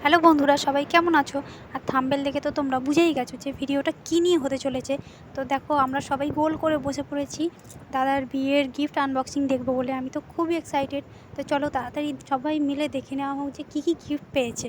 Hello বন্ধুরা, সবাই কেমন আছো? আর থাম্বনেল দেখে তো তোমরা বুঝেই গেছো যে ভিডিওটা কী নিয়ে হতে চলেছে। তো দেখো, আমরা সবাই গোল করে বসে পড়েছি দাদার বিয়ের গিফট আনবক্সিং দেখবো বলে। আমি তো খুবই এক্সাইটেড। তো চলো তাড়াতাড়ি সবাই মিলে দেখে নেওয়া হোক যে কী কী গিফট পেয়েছে।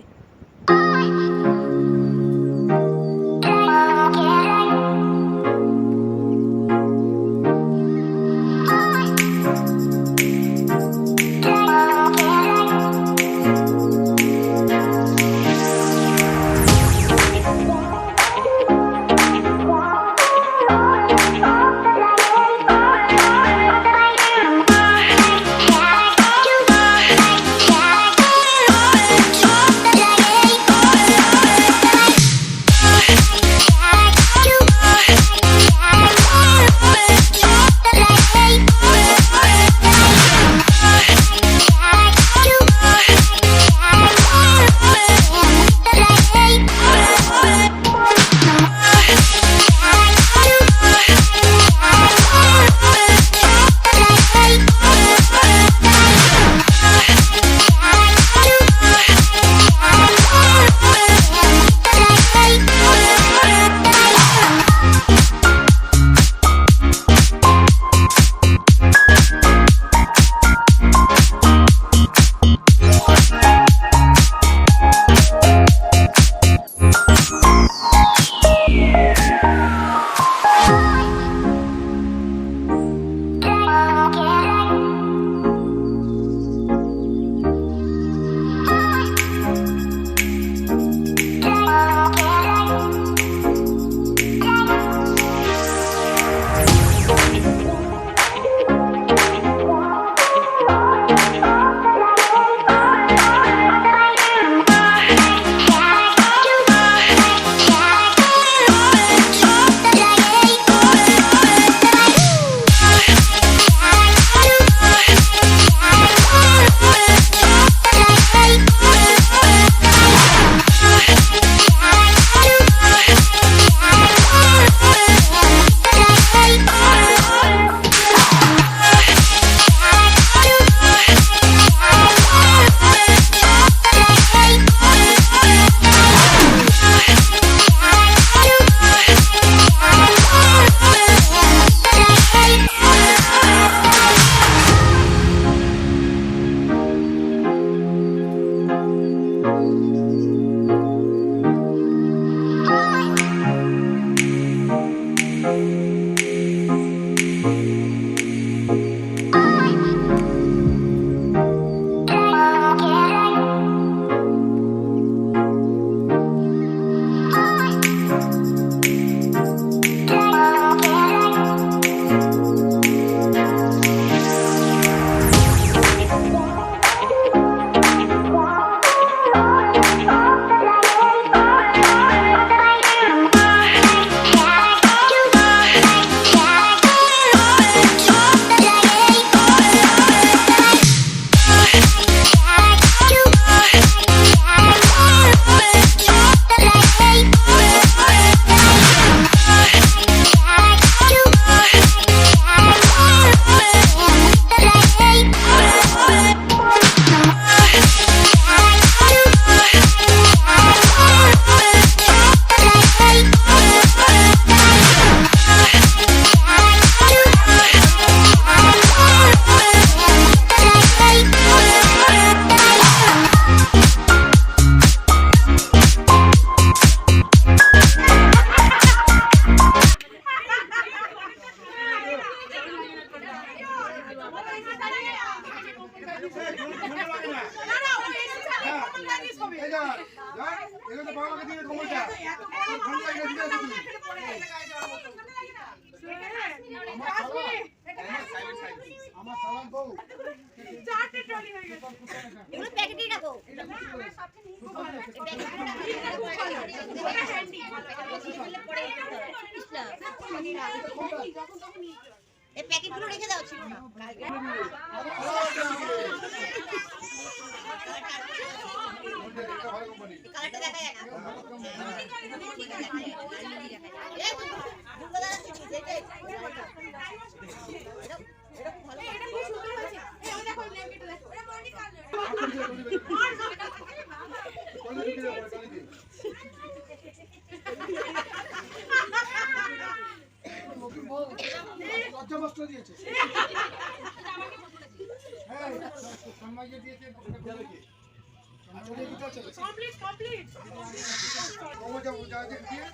এই প্যাকেটগুলো রেখে দাও ছিল না কালারটা দেখা যায় না এই দুটো দাঁড়া ছিল এটাই এটা ভালো এটা খুব সুন্দর হয়েছে এই দেখো ব্ল্যাঙ্কেটটা দেখো এটা মনি কালার লজ্জা বস্ত্র দিয়েছে। হ্যাঁ সম্মাইয়ে দিয়েছে। কমপ্লিট কমপ্লিট ও যা দিয়ে